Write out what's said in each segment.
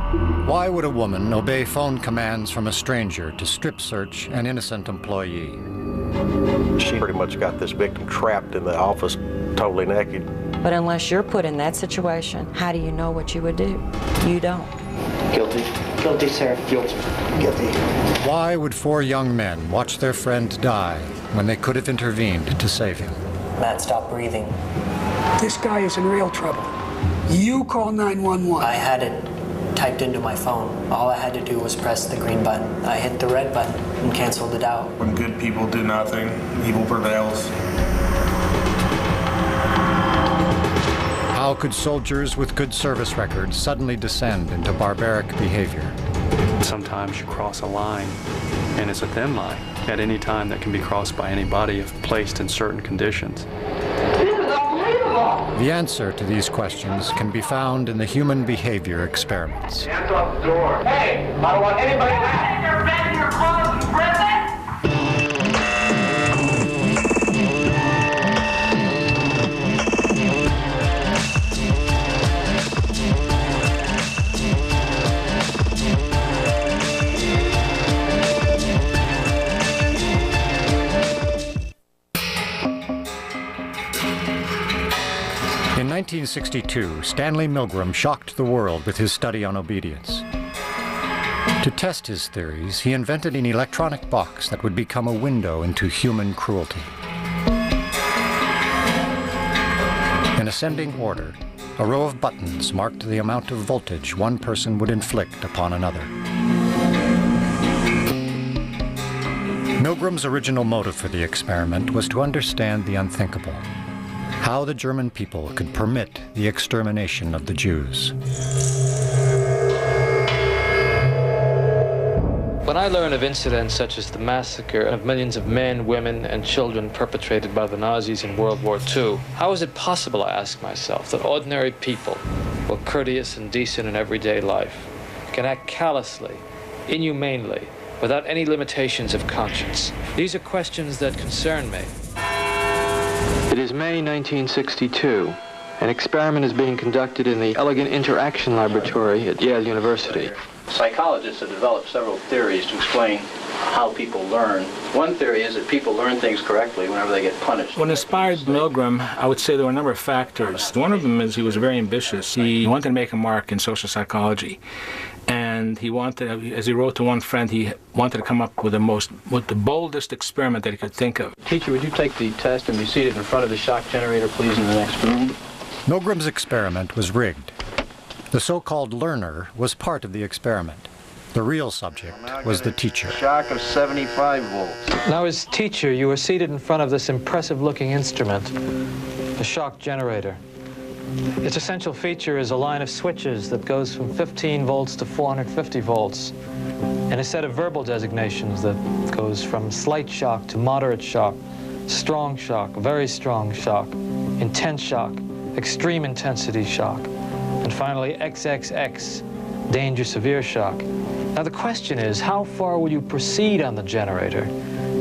Why would a woman obey phone commands from a stranger to strip search an innocent employee? She pretty much got this victim trapped in the office, totally naked. But unless you're put in that situation, how do you know what you would do? You don't. Guilty. Guilty, sir. Guilty. Guilty. Why would 4 young men watch their friend die when they could have intervened to save him? Matt, stop breathing. This guy is in real trouble. You call 911. I had it typed into my phone. All I had to do was press the green button. I hit the red button and canceled it out. When good people do nothing, evil prevails. How could soldiers with good service records suddenly descend into barbaric behavior? Sometimes you cross a line, and it's a thin line at any time that can be crossed by anybody if placed in certain conditions. The answer to these questions can be found in the human behavior experiments. Hands off the door. Hey, I don't want anybody back in your bed in your clothes, you prison! In 1962, Stanley Milgram shocked the world with his study on obedience. To test his theories, he invented an electronic box that would become a window into human cruelty. In ascending order, a row of buttons marked the amount of voltage one person would inflict upon another. Milgram's original motive for the experiment was to understand the unthinkable. How the German people could permit the extermination of the Jews. When I learn of incidents such as the massacre of millions of men, women, and children perpetrated by the Nazis in World War II, how is it possible, I ask myself, that ordinary people, who are courteous and decent in everyday life, can act callously, inhumanely, without any limitations of conscience? These are questions that concern me. It is May 1962. An experiment is being conducted in the Elegant Interaction Laboratory at Yale University. Psychologists have developed several theories to explain how people learn. One theory is that people learn things correctly whenever they get punished. What inspired Milgram, I would say there were a number of factors. One of them is he was very ambitious. He wanted to make a mark in social psychology. And he wanted, as he wrote to one friend, he wanted to come up with the boldest experiment that he could think of. Teacher, would you take the test and be seated in front of the shock generator, please, in the next room? Milgram's experiment was rigged. The so-called learner was part of the experiment. The real subject was the teacher. Shock of 75 volts. Now, as teacher, you are seated in front of this impressive-looking instrument, the shock generator. Its essential feature is a line of switches that goes from 15 volts to 450 volts, and a set of verbal designations that goes from slight shock to moderate shock, strong shock, very strong shock, intense shock, extreme intensity shock, and finally XXX, danger severe shock. Now the question is, how far will you proceed on the generator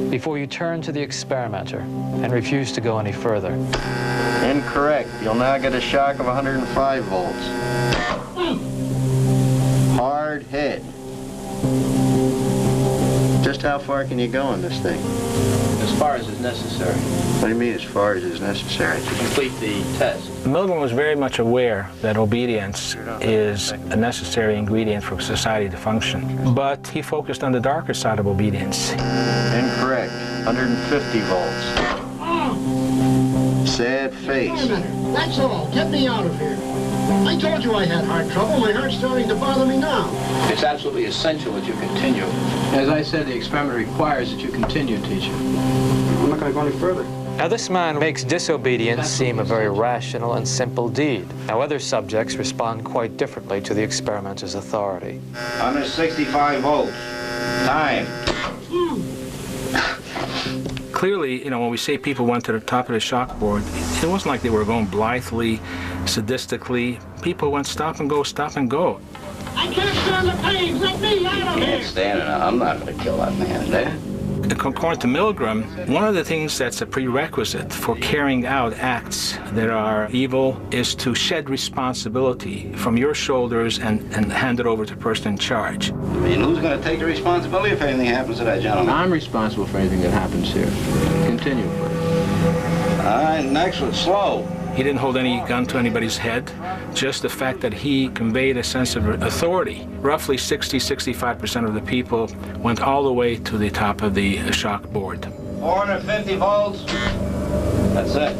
before you turn to the experimenter and refuse to go any further? Incorrect. You'll now get a shock of 105 volts. Hard head. Just how far can you go on this thing? As far as is necessary. What do you mean, as far as is necessary? To complete the test. Milgram was very much aware that obedience is a necessary ingredient for society to function. But he focused on the darker side of obedience. Incorrect. 150 volts. Sad face. Wait a minute. That's all. Get me out of here. I told you I had heart trouble. My heart's starting to bother me now. It's absolutely essential that you continue. As I said, the experiment requires that you continue, teacher. I'm not going to go any further. Now this man makes disobedience seem a very rational and simple deed. Now other subjects respond quite differently to the experimenter's authority. 165 volts. Time. Clearly, when we say people went to the top of the shock board, it wasn't like they were going blithely, sadistically. People went stop and go, stop and go. I can't stand the pain. Let me out of here. Can't stand it. I'm not going to kill that man, eh? According to Milgram, one of the things that's a prerequisite for carrying out acts that are evil is to shed responsibility from your shoulders and hand it over to the person in charge. I mean, who's going to take the responsibility if anything happens to that gentleman? I'm responsible for anything that happens here. Continue, please. All right, next one, slow. He didn't hold any gun to anybody's head, just the fact that he conveyed a sense of authority. Roughly 60-65% of the people went all the way to the top of the shock board. 450 volts. That's it.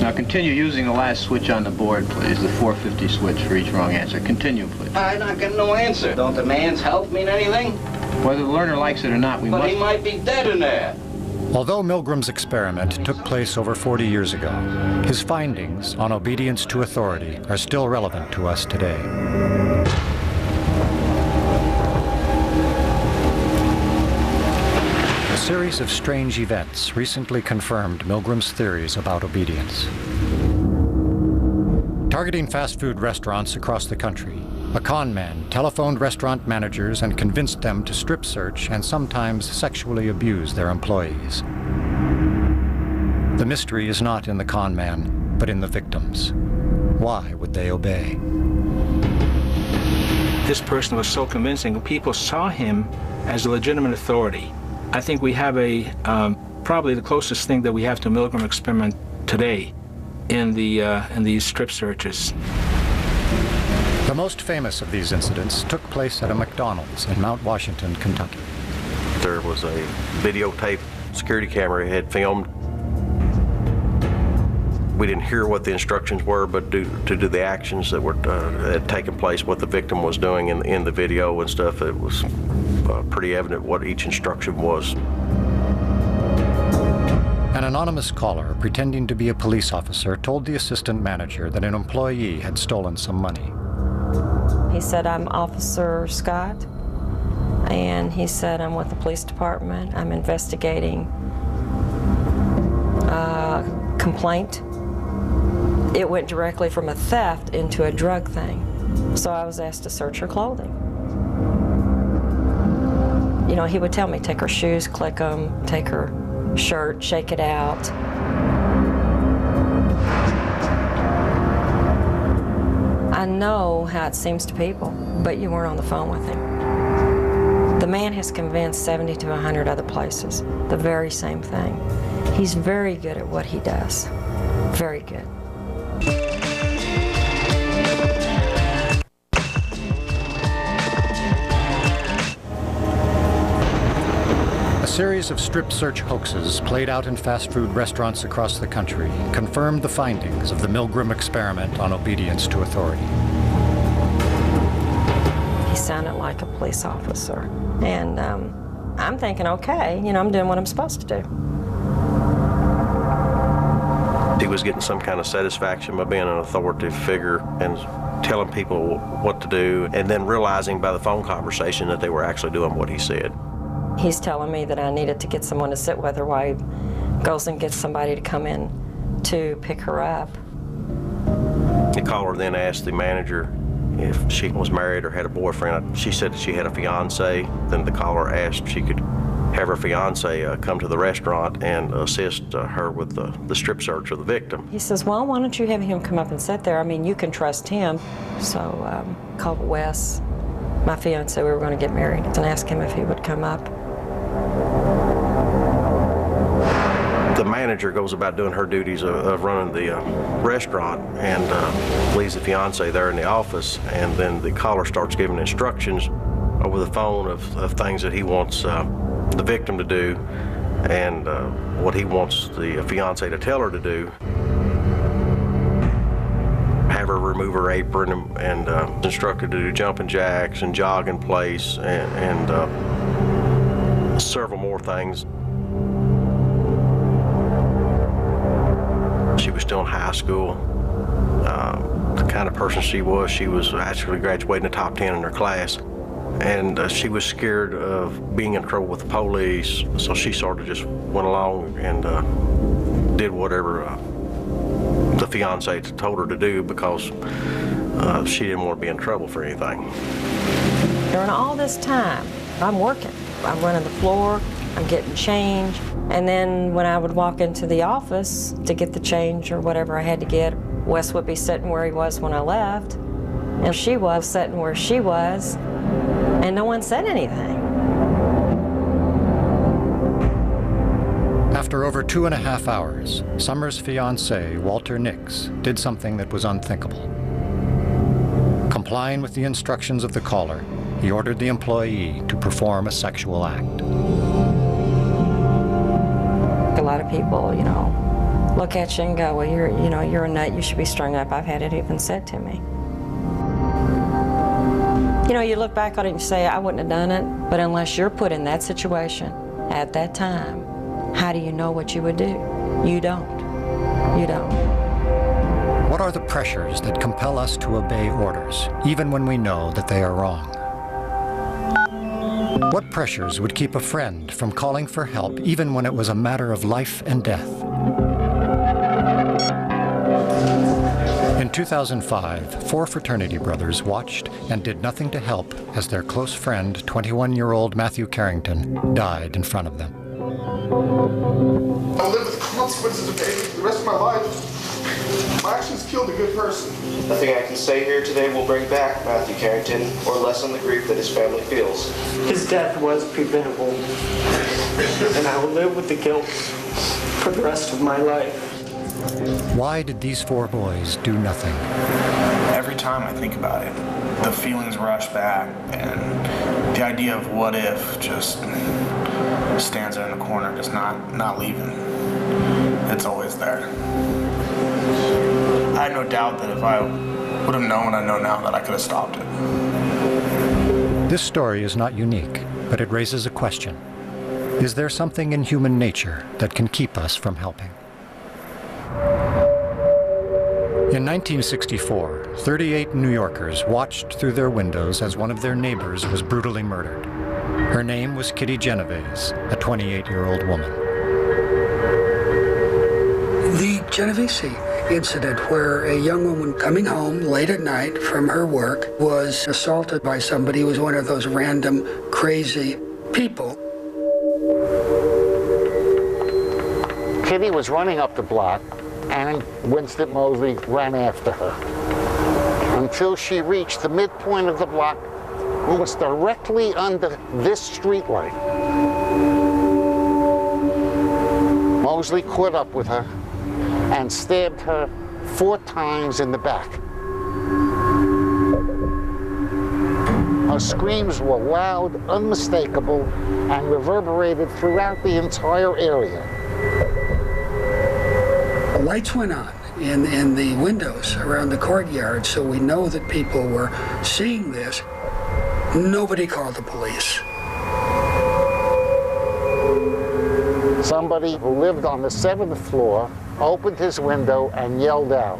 Now continue using the last switch on the board, please, the 450 switch for each wrong answer. Continue, please. I'm not getting no answer. Don't the man's health mean anything? Whether the learner likes it or not, But he might be dead in there. Although Milgram's experiment took place over 40 years ago, his findings on obedience to authority are still relevant to us today. A series of strange events recently confirmed Milgram's theories about obedience. Targeting fast food restaurants across the country, a con man telephoned restaurant managers and convinced them to strip search and sometimes sexually abuse their employees. The mystery is not in the con man, but in the victims. Why would they obey? This person was so convincing, people saw him as a legitimate authority. I think we have probably the closest thing that we have to a Milgram experiment today in these strip searches. The most famous of these incidents took place at a McDonald's in Mount Washington, Kentucky. There was a videotape security camera had filmed. We didn't hear what the instructions were, but due to the actions that were had taken place, what the victim was doing in the video and stuff, it was pretty evident what each instruction was. An anonymous caller pretending to be a police officer told the assistant manager that an employee had stolen some money. He said, "I'm Officer Scott," and he said, "I'm with the police department. I'm investigating a complaint." It went directly from a theft into a drug thing. So I was asked to search her clothing. You know, he would tell me, take her shoes, click them, take her shirt, shake it out. I know how it seems to people, but you weren't on the phone with him. The man has convinced 70 to 100 other places the very same thing. He's very good at what he does. Very good. A series of strip search hoaxes played out in fast food restaurants across the country confirmed the findings of the Milgram experiment on obedience to authority. He sounded like a police officer. And I'm thinking, okay, you know, I'm doing what I'm supposed to do. He was getting some kind of satisfaction by being an authoritative figure and telling people what to do, and then realizing by the phone conversation that they were actually doing what he said. He's telling me that I needed to get someone to sit with her while he goes and gets somebody to come in to pick her up. The caller then asked the manager if she was married or had a boyfriend. She said that she had a fiance. Then the caller asked if she could have her fiance come to the restaurant and assist her with the strip search of the victim. He says, well, why don't you have him come up and sit there? I mean, you can trust him. So called Wes, my fiance, we were going to get married, and asked him if he would come up. The manager goes about doing her duties of running the restaurant and leaves the fiance there in the office, and then the caller starts giving instructions over the phone of things that he wants the victim to do and what he wants the fiance to tell her to do. Have her remove her apron and instructed to do jumping jacks and jog in place and several more things. She was still in high school. The kind of person she was actually graduating the top 10 in her class. And she was scared of being in trouble with the police, so she sort of just went along and did whatever the fiance told her to do because she didn't want to be in trouble for anything. During all this time, I'm working. I'm running the floor, I'm getting change. And then when I would walk into the office to get the change or whatever I had to get, Wes would be sitting where he was when I left, and she was sitting where she was, and no one said anything. After over 2.5 hours, Summer's fiancé, Walter Nix, did something that was unthinkable. Complying with the instructions of the caller, he ordered the employee to perform a sexual act. A lot of people, you know, look at you and go, well, you're a nut, you should be strung up. I've had it even said to me. You know, you look back on it and you say, I wouldn't have done it, but unless you're put in that situation at that time, how do you know what you would do? You don't. You don't. What are the pressures that compel us to obey orders, even when we know that they are wrong? What pressures would keep a friend from calling for help, even when it was a matter of life and death? In 2005, 4 fraternity brothers watched and did nothing to help as their close friend, 21-year-old Matthew Carrington, died in front of them. I'll live with the consequences of it the rest of my life. My actions killed a good person. Nothing I can say here today will bring back Matthew Carrington or lessen the grief that his family feels. His death was preventable, and I will live with the guilt for the rest of my life. Why did these 4 boys do nothing? Every time I think about it, the feelings rush back, and the idea of what if just stands there in the corner, just not leaving. It's always there. I had no doubt that if I would have known, I know now that I could have stopped it. This story is not unique, but it raises a question. Is there something in human nature that can keep us from helping? In 1964, 38 New Yorkers watched through their windows as one of their neighbors was brutally murdered. Her name was Kitty Genovese, a 28-year-old woman. The Genovese incident, where a young woman coming home late at night from her work was assaulted by somebody who was one of those random, crazy people. Kitty was running up the block, and Winston Moseley ran after her until she reached the midpoint of the block, almost directly under this street light. Moseley caught up with her and stabbed her 4 times in the back. Her screams were loud, unmistakable, and reverberated throughout the entire area. Lights went on in the windows around the courtyard, so we know that people were seeing this. Nobody called the police. Somebody who lived on the 7th floor opened his window and yelled out,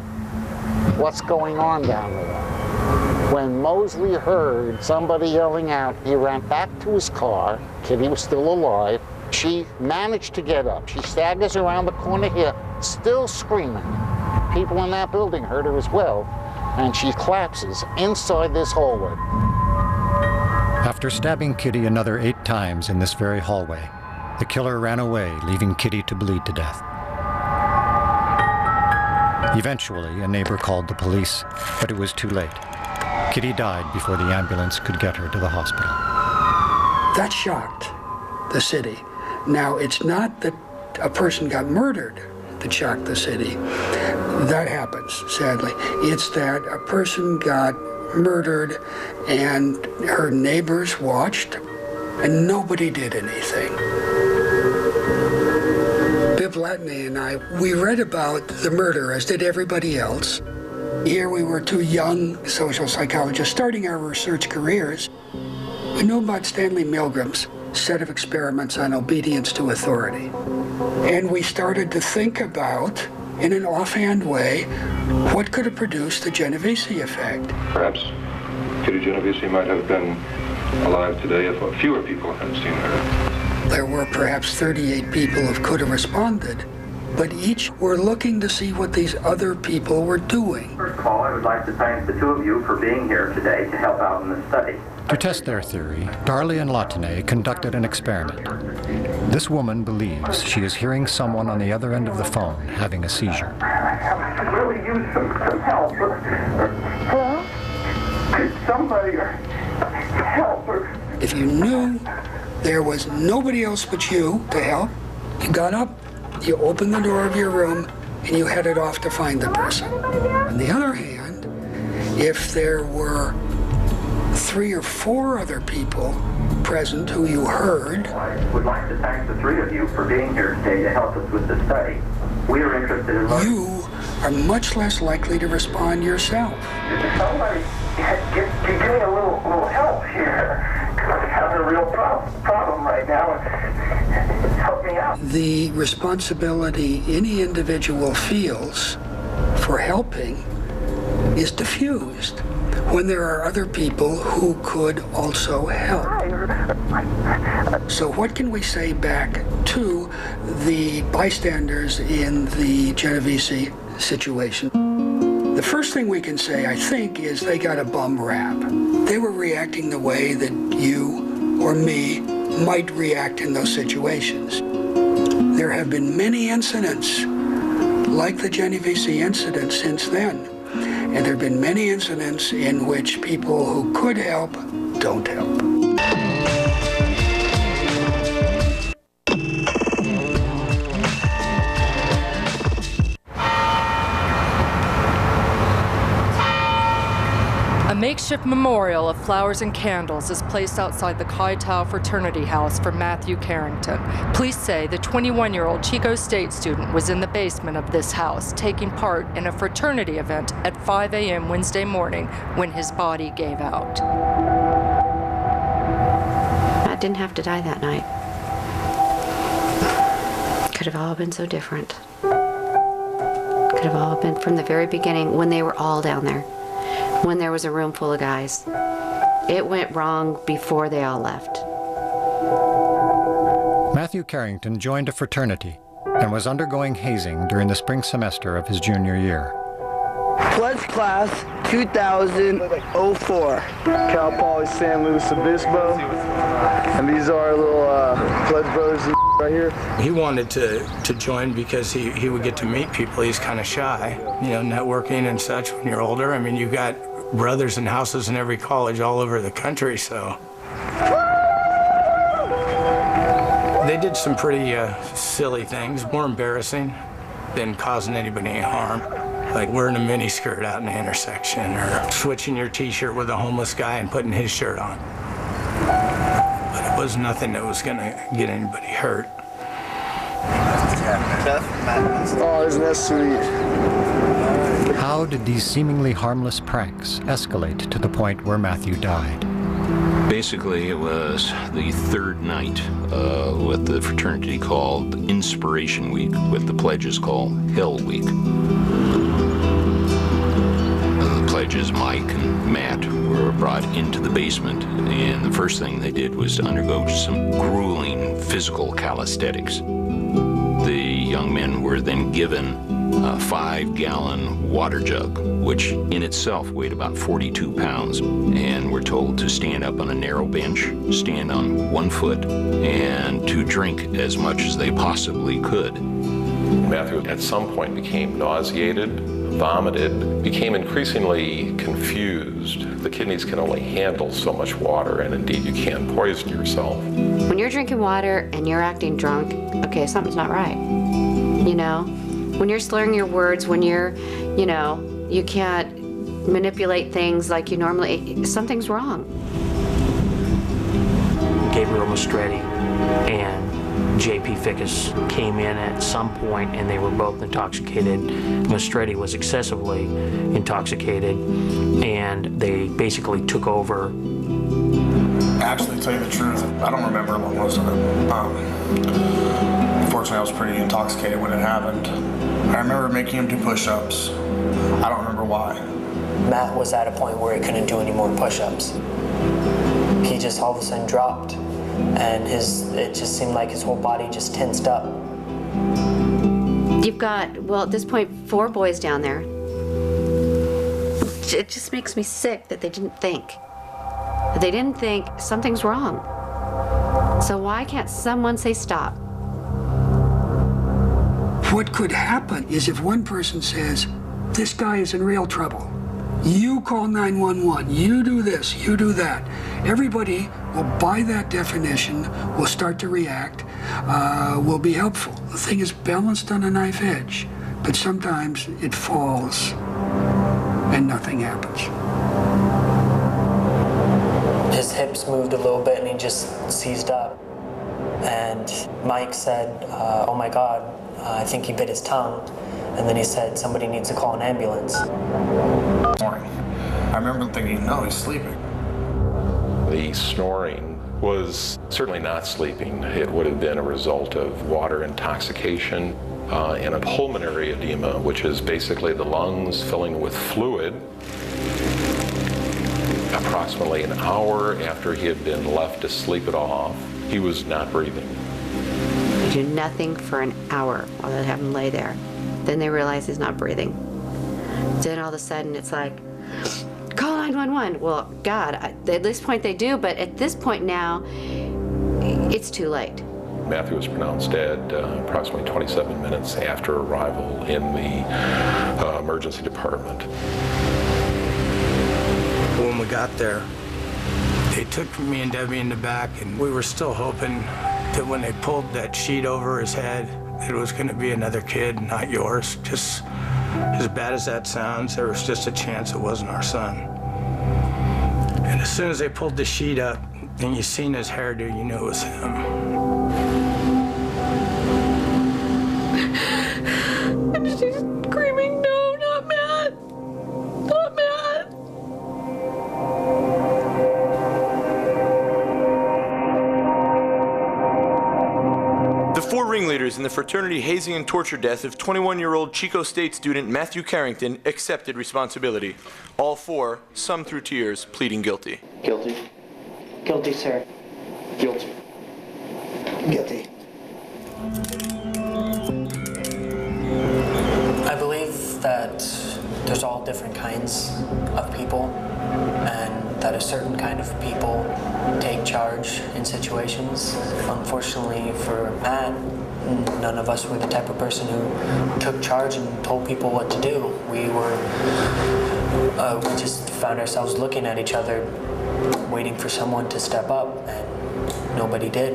"What's going on down there?" When Moseley heard somebody yelling out, he ran back to his car. Kitty was still alive. She managed to get up. She staggers around the corner here, still screaming. People in that building heard her as well, and she collapses inside this hallway. After stabbing Kitty another 8 times in this very hallway, the killer ran away, leaving Kitty to bleed to death. Eventually, a neighbor called the police, but it was too late. Kitty died before the ambulance could get her to the hospital. That shocked the city. Now, it's not that a person got murdered that shocked the city. That happens, sadly. It's that a person got murdered and her neighbors watched and nobody did anything. Bibb Latané and I, we read about the murder, as did everybody else. Here we were 2 young social psychologists starting our research careers. We knew about Stanley Milgram's set of experiments on obedience to authority. And we started to think about, in an offhand way, what could have produced the Genovese effect. Perhaps Kitty Genovese might have been alive today if fewer people had seen her. There were perhaps 38 people who could have responded, but each were looking to see what these other people were doing. First of all, I would like to thank the two of you for being here today to help out in this study. To test their theory, Darley and Latané conducted an experiment. This woman believes she is hearing someone on the other end of the phone having a seizure. I could really use some help. Hello? Could somebody help? If you knew there was nobody else but you to help, you got up, you opened the door of your room, and you headed off to find the person. On the other hand, if there were 3 or 4 other people present who you heard, I would like to thank the 3 of you for being here today to help us with this study. We are interested in learning. You are much less likely to respond yourself. Somebody give me a little help here. I'm having a real problem right now. Help me out. The responsibility any individual feels for helping is diffused when there are other people who could also help. So what can we say back to the bystanders in the Genovese situation? The first thing we can say, I think, is they got a bum rap. They were reacting the way that you or me might react in those situations. There have been many incidents like the Genovese incident since then. And there have been many incidents in which people who could help don't help. A makeshift memorial of flowers and candles is placed outside the Chi Tau fraternity house for Matthew Carrington. Police say the 21-year-old Chico State student was in the basement of this house, taking part in a fraternity event at 5 a.m. Wednesday morning when his body gave out. Matt didn't have to die that night. Could have all been so different. Could have all been from the very beginning when they were all down there. When there was a room full of guys. It went wrong before they all left. Matthew Carrington joined a fraternity and was undergoing hazing during the spring semester of his junior year. Pledge class 2004. Cal Poly San Luis Obispo. And these are our little pledge brothers right here. He wanted to join because he would get to meet people. He's kind of shy, you know, networking and such when you're older. I mean, you've got brothers and houses in every college all over the country, so. They did some pretty silly things, more embarrassing than causing anybody any harm. Like wearing a miniskirt out in the intersection or switching your t-shirt with a homeless guy and putting his shirt on. But it was nothing that was gonna get anybody hurt. Oh, isn't that sweet? How did these seemingly harmless pranks escalate to the point where Matthew died? Basically, it was the third night what the fraternity called Inspiration Week, what the pledges call Hell Week. The pledges, Mike and Matt, were brought into the basement, and the first thing they did was to undergo some grueling physical calisthenics. The young men were then given a 5-gallon water jug, which in itself weighed about 42 pounds, and were told to stand up on a narrow bench, stand on 1 foot, and to drink as much as they possibly could. Matthew at some point became nauseated, vomited, became increasingly confused. The kidneys can only handle so much water, and indeed you can poison yourself. When you're drinking water and you're acting drunk, okay, something's not right. You know? When you're slurring your words, when you're, you know, you can't manipulate things like you normally, something's wrong. Gabriel Mastretti and J.P. Fickus came in at some point and they were both intoxicated. Mastretti was excessively intoxicated and they basically took over. Actually, to tell you the truth, I don't remember most of it. Unfortunately, I was pretty intoxicated when it happened. I remember making him do push-ups. I don't remember why. Matt was at a point where he couldn't do any more push-ups. He just all of a sudden dropped, and it just seemed like his whole body just tensed up. You've got, well, at this point, 4 boys down there. It just makes me sick that they didn't think. They didn't think something's wrong. So why can't someone say stop? What could happen is if one person says, this guy is in real trouble, you call 911, you do this, you do that. Everybody will buy that definition, will start to react, will be helpful. The thing is balanced on a knife edge, but sometimes it falls and nothing happens. His hips moved a little bit and he just seized up. And Mike said, oh my God, I think he bit his tongue. And then he said, somebody needs to call an ambulance. I remember thinking, no, he's sleeping. The snoring was certainly not sleeping. It would have been a result of water intoxication and a pulmonary edema, which is basically the lungs filling with fluid. Approximately an hour after he had been left to sleep it off, he was not breathing. Do nothing for an hour while they have him lay there. Then they realize he's not breathing. Then all of a sudden it's like, call 911. Well, God, at this point they do, but at this point now, it's too late. Matthew was pronounced dead approximately 27 minutes after arrival in the emergency department. When we got there, they took me and Debbie in the back, and we were still hoping that when they pulled that sheet over his head, it was going to be another kid, not yours. Just as bad as that sounds, there was just a chance it wasn't our son. And as soon as they pulled the sheet up and you seen his hairdo, you knew it was him. And she's screaming, no, not Matt. Not Matt. The 4 ringleaders in the fraternity hazing and torture death of 21-year-old Chico State student Matthew Carrington accepted responsibility. All 4, some through tears, pleading guilty. Guilty. Guilty, sir. Guilty. Guilty. I believe that there's all different kinds of people, and that a certain kind of people take charge in situations. Unfortunately for Matt, none of us were the type of person who took charge and told people what to do. We just found ourselves looking at each other, waiting for someone to step up, and nobody did.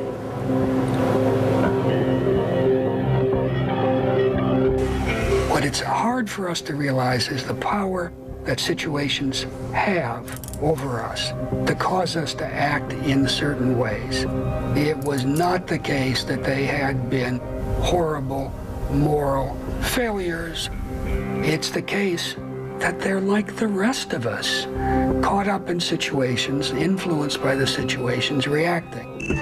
What it's hard for us to realize is the power that situations have over us to cause us to act in certain ways. It was not the case that they had been horrible moral failures. It's the case that they're like the rest of us, caught up in situations, influenced by the situations, reacting.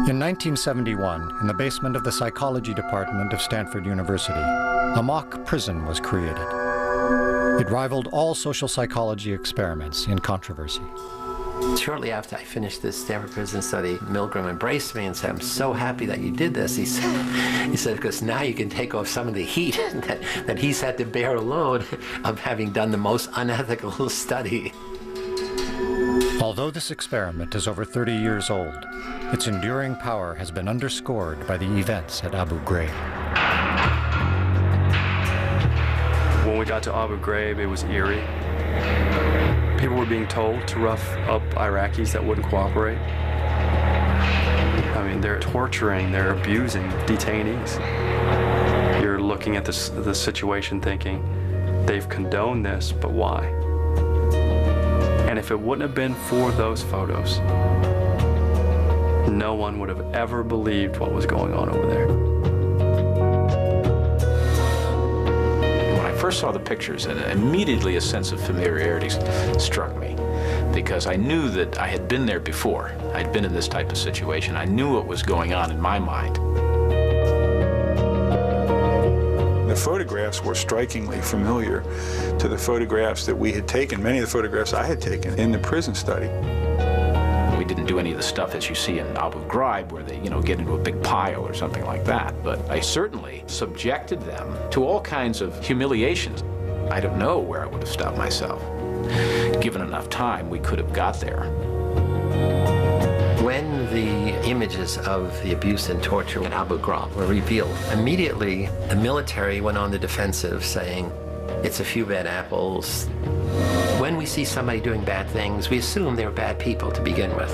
In 1971, in the basement of the psychology department of Stanford University, a mock prison was created. It rivaled all social psychology experiments in controversy. Shortly after I finished this Stanford Prison study, Milgram embraced me and said, "I'm so happy that you did this." He said, because now you can take off some of the heat that he's had to bear alone of having done the most unethical study. Although this experiment is over 30 years old, its enduring power has been underscored by the events at Abu Ghraib. When we got to Abu Ghraib, it was eerie. People were being told to rough up Iraqis that wouldn't cooperate. I mean, they're torturing, they're abusing detainees. You're looking at the situation thinking, they've condoned this, but why? And if it wouldn't have been for those photos, no one would have ever believed what was going on over there. When I first saw the pictures, immediately a sense of familiarity struck me, because I knew that I had been there before. I'd been in this type of situation. I knew what was going on in my mind. The photographs were strikingly familiar to the photographs that we had taken, many of the photographs I had taken in the prison study. didn't do any of the stuff as you see in Abu Ghraib, where they, get into a big pile or something like that. But I certainly subjected them to all kinds of humiliations. I don't know where I would have stopped myself. Given enough time, we could have got there. When the images of the abuse and torture in Abu Ghraib were revealed, immediately the military went on the defensive, saying, it's a few bad apples. When we see somebody doing bad things, we assume they're bad people to begin with.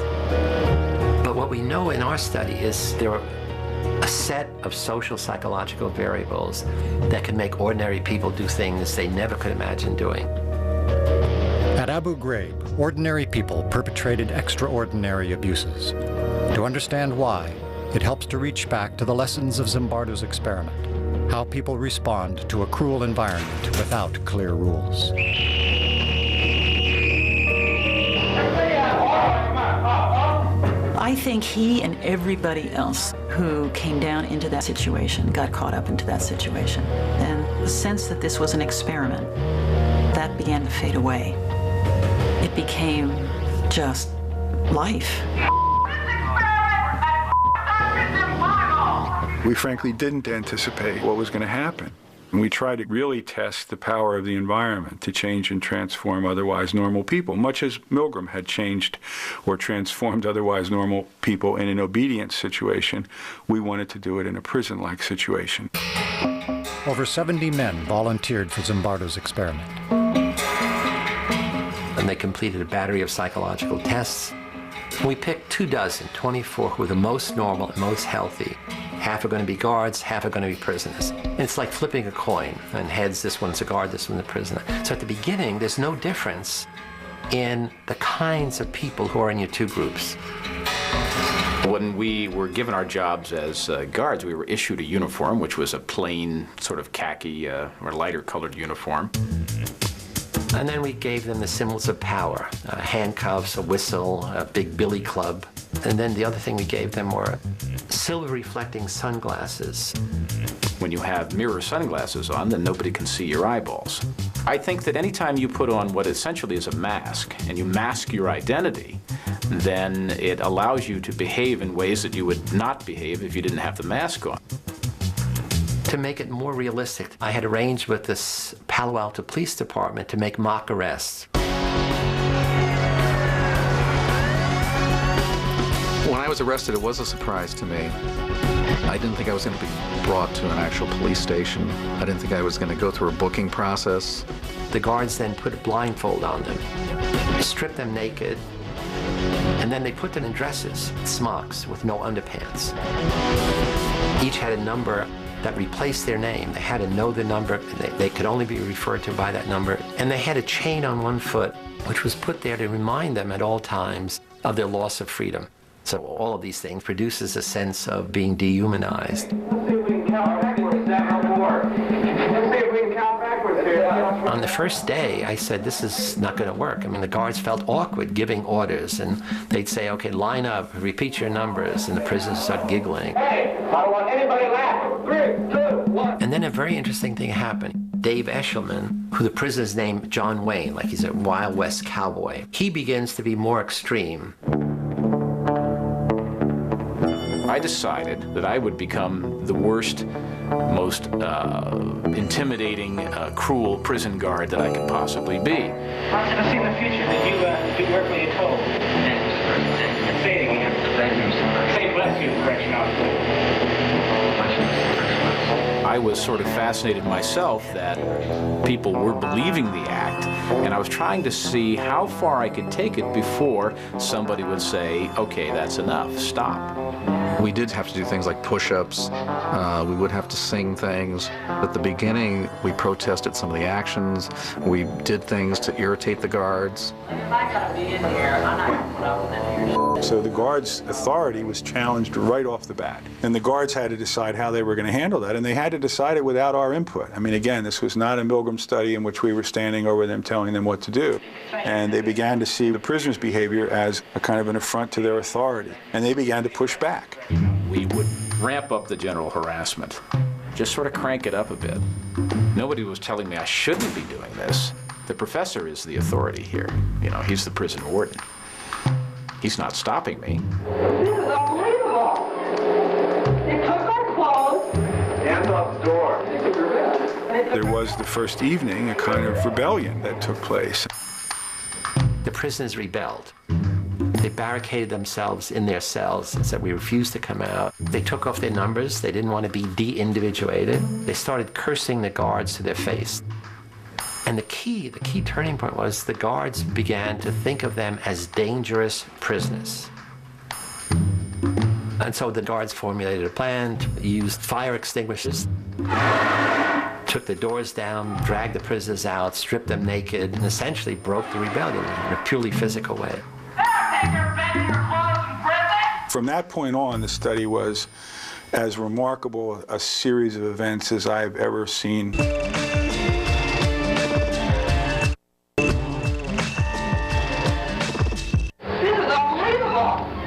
But what we know in our study is there are a set of social psychological variables that can make ordinary people do things they never could imagine doing. At Abu Ghraib, ordinary people perpetrated extraordinary abuses. To understand why, it helps to reach back to the lessons of Zimbardo's experiment, how people respond to a cruel environment without clear rules. I think he and everybody else who came down into that situation got caught up into that situation. And the sense that this was an experiment, that began to fade away. It became just life. We frankly didn't anticipate what was going to happen. And we tried to really test the power of the environment to change and transform otherwise normal people, much as Milgram had changed or transformed otherwise normal people in an obedience situation. We wanted to do it in a prison-like situation. Over 70 men volunteered for Zimbardo's experiment. And they completed a battery of psychological tests. We picked 24 who were the most normal and most healthy. Half are going to be guards, half are going to be prisoners. And it's like flipping a coin, and heads, this one's a guard, this one's a prisoner. So at the beginning, there's no difference in the kinds of people who are in your two groups. When we were given our jobs as guards, we were issued a uniform, which was a plain sort of khaki or lighter colored uniform. And then we gave them the symbols of power, handcuffs, a whistle, a big billy club. And then the other thing we gave them were silver-reflecting sunglasses. When you have mirror sunglasses on, then nobody can see your eyeballs. I think that anytime you put on what essentially is a mask, and you mask your identity, then it allows you to behave in ways that you would not behave if you didn't have the mask on. To make it more realistic, I had arranged with this Palo Alto Police Department to make mock arrests. When I was arrested, it was a surprise to me. I didn't think I was going to be brought to an actual police station. I didn't think I was going to go through a booking process. The guards then put a blindfold on them, stripped them naked, and then they put them in dresses, smocks with no underpants. Each had a number that replaced their name. They had to know the number, and they could only be referred to by that number. And they had a chain on one foot, which was put there to remind them at all times of their loss of freedom. So all of these things produces a sense of being dehumanized. On the first day, I said, this is not going to work. I mean, the guards felt awkward giving orders, and they'd say, okay, line up, repeat your numbers, and the prisoners start giggling. Hey, I don't want anybody laughing. 3, 2, 1. And then a very interesting thing happened. Dave Eshelman, who the prisoners named John Wayne, like he's a Wild West cowboy, he begins to be more extreme. I decided that I would become the worst, most intimidating, cruel prison guard that I could possibly be. I see in the future that you do work when you're told. And say it again. Thank you, sir. Say bless you, correction officer. I was sort of fascinated myself that people were believing the act, and I was trying to see how far I could take it before somebody would say, okay, that's enough, stop. We did have to do things like push-ups. We would have to sing things. At the beginning, we protested some of the actions. We did things to irritate the guards. So the guards' authority was challenged right off the bat. And the guards had to decide how they were going to handle that, and they had to decide it without our input. I mean, again, this was not a Milgram study in which we were standing over them telling them what to do. And they began to see the prisoners' behavior as a kind of an affront to their authority. And they began to push back. We would ramp up the general harassment, just sort of crank it up a bit. Nobody was telling me I shouldn't be doing this. The professor is the authority here. You know, he's the prison warden. He's not stopping me. This is unbelievable. They took our clothes. Hands off the door. There was the first evening a kind of rebellion that took place. The prisoners rebelled. They barricaded themselves in their cells and said, we refuse to come out. They took off their numbers. They didn't want to be de-individuated. They started cursing the guards to their face. And the key turning point was the guards began to think of them as dangerous prisoners. And so the guards formulated a plan, used fire extinguishers, took the doors down, dragged the prisoners out, stripped them naked, and essentially broke the rebellion in a purely physical way. From that point on, the study was as remarkable a series of events as I've ever seen.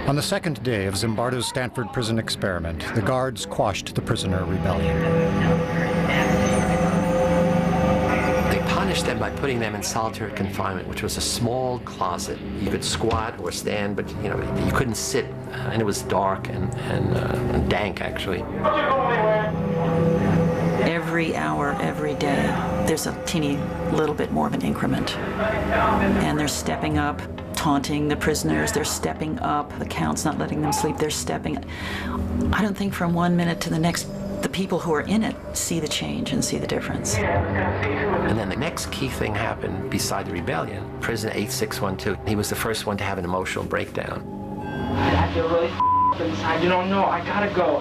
On the second day of Zimbardo's Stanford prison experiment, the guards quashed the prisoner rebellion. They punished them by putting them in solitary confinement, which was a small closet. You could squat or stand, but you couldn't sit, and it was dark and dank, actually. Every hour, every day, there's a teeny little bit more of an increment. And they're stepping up, taunting the prisoners, they're stepping up, the count's not letting them sleep, they're stepping. I don't think from 1 minute to the next, the people who are in it see the change and see the difference. And then the next key thing happened beside the rebellion. Prisoner 8612, he was the first one to have an emotional breakdown. I feel really inside, you don't know, I gotta go.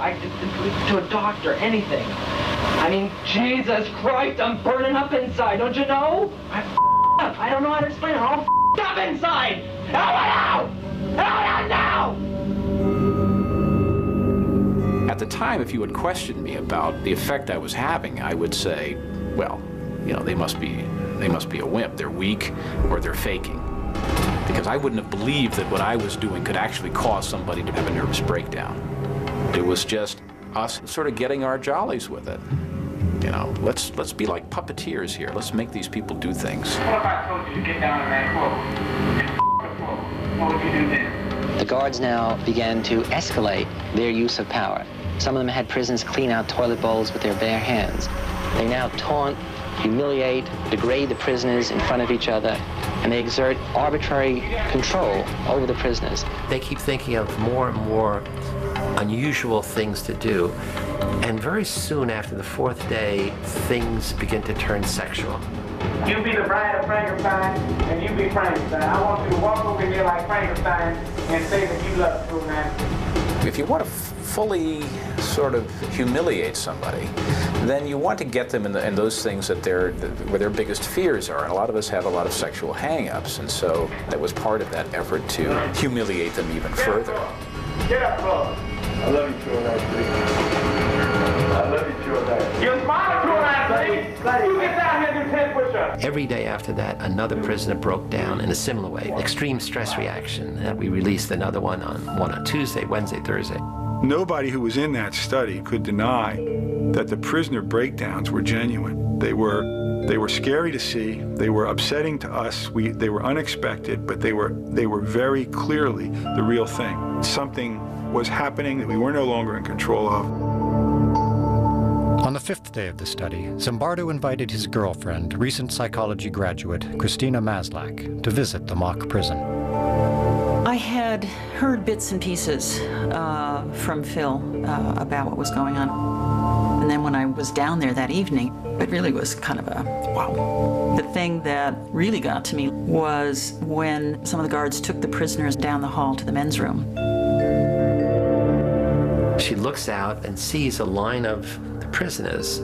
To a doctor, anything. I mean, Jesus Christ, I'm burning up inside, don't you know? I don't know how to explain it, I'm all up inside! Help out! Help out now! At the time, if you had questioned me about the effect I was having, I would say, well, they must be a wimp. They're weak or they're faking. Because I wouldn't have believed that what I was doing could actually cause somebody to have a nervous breakdown. It was just us sort of getting our jollies with it. Let's be like puppeteers here. Let's make these people do things. What if I told you to get down in that quote? What would you do then? The guards now began to escalate their use of power. Some of them had prisoners clean out toilet bowls with their bare hands. They now taunt, humiliate, degrade the prisoners in front of each other, and they exert arbitrary control over the prisoners. They keep thinking of more and more unusual things to do, and very soon after the fourth day, things begin to turn sexual. You be the bride of Frankenstein, and you be Frankenstein. I want you to walk over here like Frankenstein and say that you love true man. If you want to fully sort of humiliate somebody, then you want to get them in those things that where their biggest fears are. And a lot of us have a lot of sexual hang-ups, and so that was part of that effort to humiliate them even further. Get up, bro. I love you, true man, please. I love you, true man. You're smiling, true man, please. You get down here and do 10 push-ups. Every day after that, another prisoner broke down in a similar way. Extreme stress reaction. And we released another one on Tuesday, Wednesday, Thursday. Nobody who was in that study could deny that the prisoner breakdowns were genuine. They were scary to see. They were upsetting to us. They were unexpected, but they were very clearly the real thing. Something was happening that we were no longer in control of. On the fifth day of the study, Zimbardo invited his girlfriend, recent psychology graduate Christina Maslach, to visit the mock prison. I had heard bits and pieces from Phil about what was going on. And then when I was down there that evening, it really was kind of a wow. The thing that really got to me was when some of the guards took the prisoners down the hall to the men's room. She looks out and sees a line of the prisoners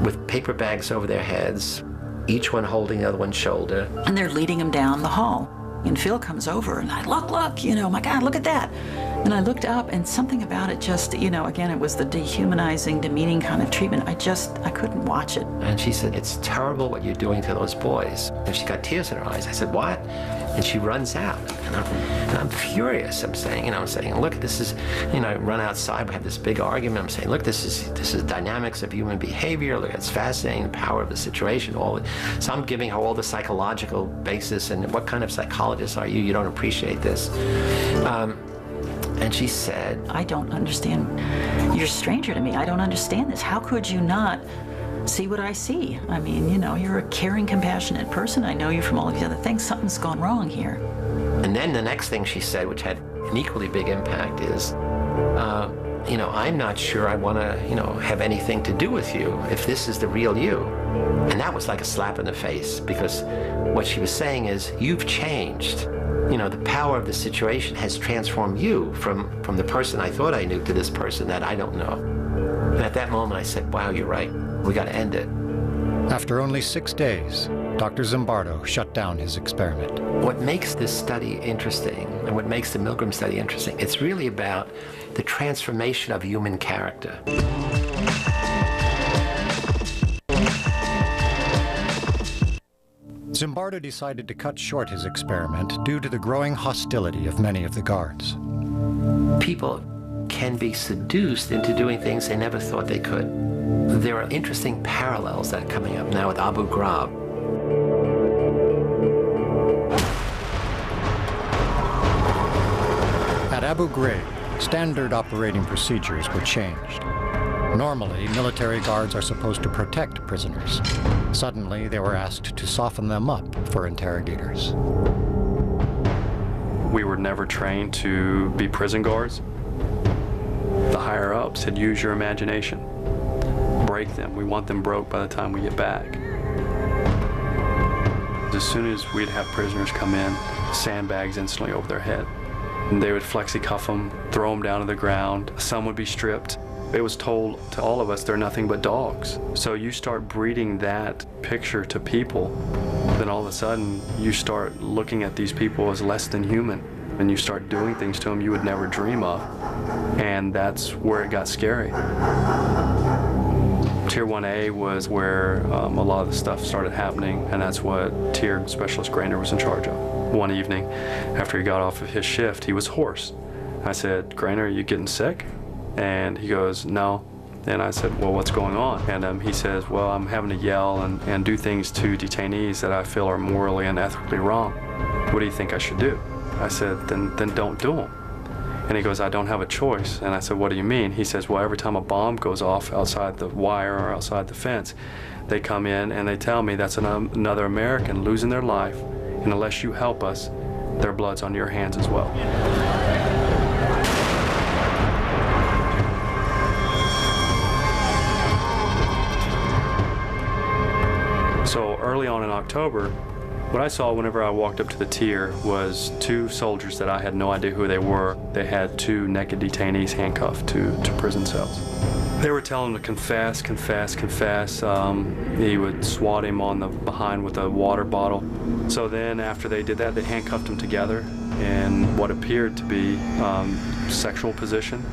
with paper bags over their heads, each one holding the other one's shoulder. And they're leading them down the hall. And Phil comes over and I look, my God, look at that. And I looked up and something about it just, again, it was the dehumanizing, demeaning kind of treatment. I couldn't watch it. And she said, it's terrible what you're doing to those boys. And she got tears in her eyes. I said, what? And she runs out, and I'm furious. I'm saying, look, this is, I run outside, we have this big argument. I'm saying, look, this is dynamics of human behavior. Look, it's fascinating, the power of the situation. So I'm giving her all the psychological basis, and what kind of psychologist are you? You don't appreciate this. And she said, I don't understand. You're a stranger to me. I don't understand this. How could you not see what I see? I mean, you're a caring, compassionate person. I know you from all of these other things. Something's gone wrong here. And then the next thing she said, which had an equally big impact, is, I'm not sure I want to, have anything to do with you if this is the real you. And that was like a slap in the face, because what she was saying is, you've changed. The power of the situation has transformed you from the person I thought I knew to this person that I don't know. And at that moment I said, wow, you're right. We got to end it. After only 6 days, Dr. Zimbardo shut down his experiment. What makes this study interesting, and what makes the Milgram study interesting, it's really about the transformation of human character. Zimbardo decided to cut short his experiment due to the growing hostility of many of the guards. People can be seduced into doing things they never thought they could. There are interesting parallels that are coming up now with Abu Ghraib. At Abu Ghraib, standard operating procedures were changed. Normally, military guards are supposed to protect prisoners. Suddenly, they were asked to soften them up for interrogators. We were never trained to be prison guards. The higher-ups said, use your imagination. Break them. We want them broke by the time we get back. As soon as we'd have prisoners come in, sandbags instantly over their head. And they would flexi-cuff them, throw them down to the ground. Some would be stripped. It was told to all of us, they're nothing but dogs. So you start breeding that picture to people, then all of a sudden you start looking at these people as less than human, and you start doing things to them you would never dream of. And that's where it got scary. Tier 1A was where a lot of the stuff started happening, and that's what Tier Specialist Grainer was in charge of. One evening, after he got off of his shift, he was hoarse. I said, Grainer, are you getting sick? And he goes, no. And I said, well, what's going on? And he says, well, I'm having to yell and do things to detainees that I feel are morally and ethically wrong. What do you think I should do? I said, then don't do them. And he goes, I don't have a choice. And I said, what do you mean? He says, well, every time a bomb goes off outside the wire or outside the fence, they come in and they tell me that's another American losing their life, and unless you help us, their blood's on your hands as well. So early on in October, what I saw whenever I walked up to the tier was 2 soldiers that I had no idea who they were. They had 2 naked detainees handcuffed to prison cells. They were telling him to confess, confess, confess. He would swat him on the behind with a water bottle. So then after they did that, they handcuffed him together in what appeared to be sexual position.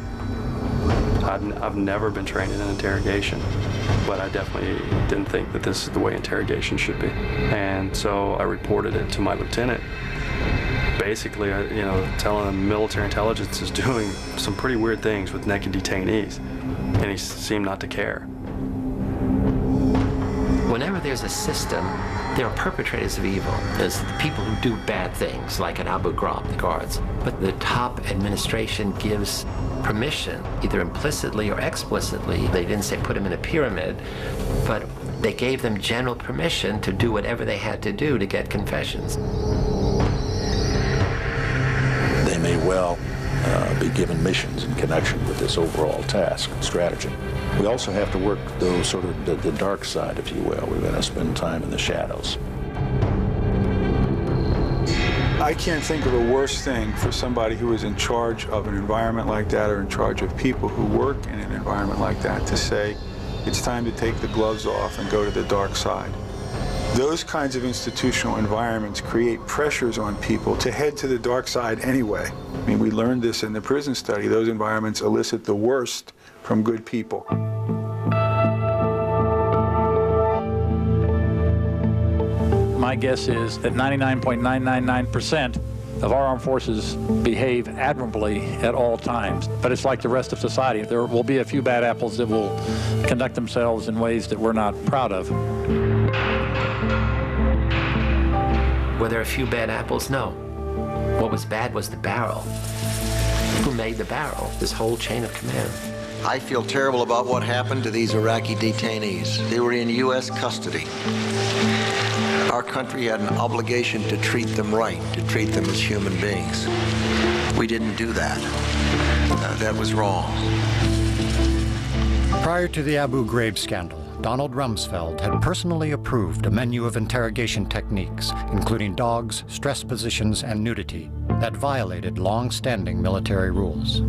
I've never been trained in an interrogation, but I definitely didn't think that this is the way interrogation should be. And so I reported it to my lieutenant. Basically, telling him military intelligence is doing some pretty weird things with naked detainees, and he seemed not to care. Whenever there's a system, there are perpetrators of evil. There's the people who do bad things, like at Abu Ghraib, the guards. But the top administration gives permission, either implicitly or explicitly. They didn't say put them in a pyramid, but they gave them general permission to do whatever they had to do to get confessions. They may well be given missions in connection with this overall task and strategy. We also have to work those sort of the dark side, if you will. We're going to spend time in the shadows. I can't think of a worse thing for somebody who is in charge of an environment like that, or in charge of people who work in an environment like that, to say, it's time to take the gloves off and go to the dark side. Those kinds of institutional environments create pressures on people to head to the dark side anyway. I mean, we learned this in the prison study. Those environments elicit the worst from good people. My guess is that 99.999% of our armed forces behave admirably at all times. But it's like the rest of society. There will be a few bad apples that will conduct themselves in ways that we're not proud of. Were there a few bad apples? No. What was bad was the barrel. Who made the barrel? This whole chain of command. I feel terrible about what happened to these Iraqi detainees. They were in U.S. custody. Our country had an obligation to treat them right, to treat them as human beings. We didn't do that. That was wrong. Prior to the Abu Ghraib scandal, Donald Rumsfeld had personally approved a menu of interrogation techniques, including dogs, stress positions, and nudity, that violated long-standing military rules.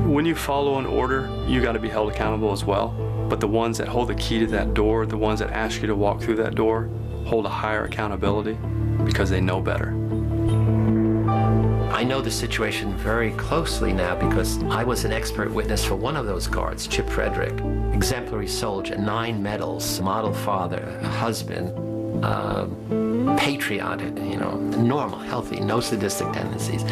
When you follow an order, you got to be held accountable as well. But the ones that hold the key to that door, the ones that ask you to walk through that door, hold a higher accountability because they know better. I know the situation very closely now because I was an expert witness for one of those guards, Chip Frederick. Exemplary soldier, 9 medals, model father, husband, patriotic, normal, healthy, no sadistic tendencies.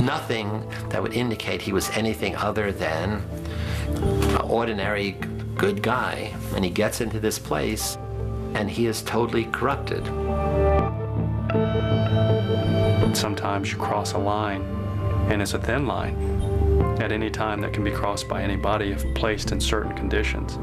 Nothing that would indicate he was anything other than an ordinary good guy. And he gets into this place and he is totally corrupted. Sometimes you cross a line, and it's a thin line at any time that can be crossed by anybody if placed in certain conditions.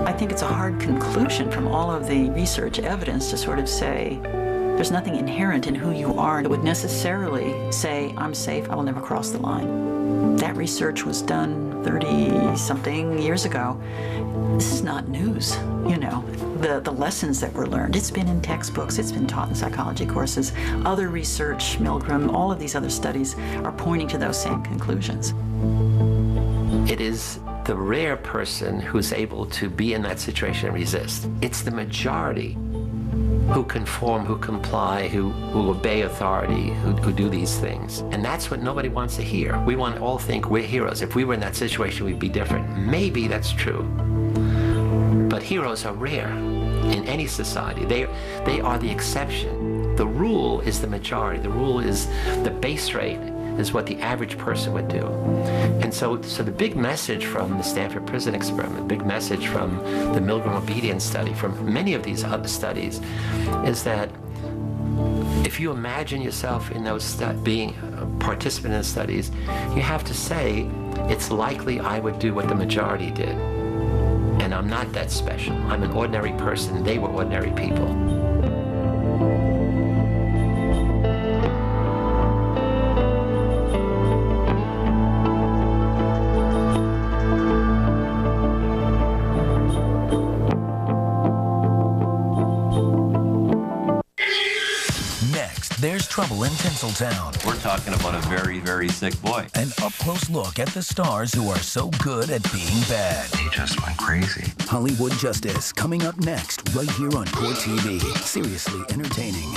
I think it's a hard conclusion from all of the research evidence to sort of say there's nothing inherent in who you are that would necessarily say, I'm safe, I will never cross the line. That research was done 30-something years ago. This is not news, The lessons that were learned, it's been in textbooks, it's been taught in psychology courses. Other research, Milgram, all of these other studies are pointing to those same conclusions. It is the rare person who's able to be in that situation and resist. It's the majority who conform, who comply, who obey authority, who do these things. And that's what nobody wants to hear. We want to all think we're heroes. If we were in that situation, we'd be different. Maybe that's true. But heroes are rare in any society. They are the exception. The rule is the majority. The rule is the base rate is what the average person would do. And so the big message from the Stanford Prison Experiment, big message from the Milgram Obedience Study, from many of these other studies, is that if you imagine yourself in those being a participant in the studies, you have to say, it's likely I would do what the majority did. And I'm not that special. I'm an ordinary person. They were ordinary people. There's trouble in Tinseltown. We're talking about a very, very sick boy. An up-close look at the stars who are so good at being bad. He just went crazy. Hollywood Justice, coming up next, right here on Court TV. Seriously entertaining.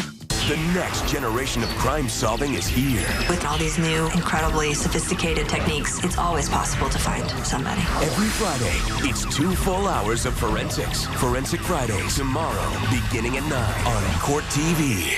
The next generation of crime solving is here. With all these new, incredibly sophisticated techniques, it's always possible to find somebody. Every Friday, it's 2 full hours of forensics. Forensic Fridays, tomorrow, beginning at 9 on Court TV.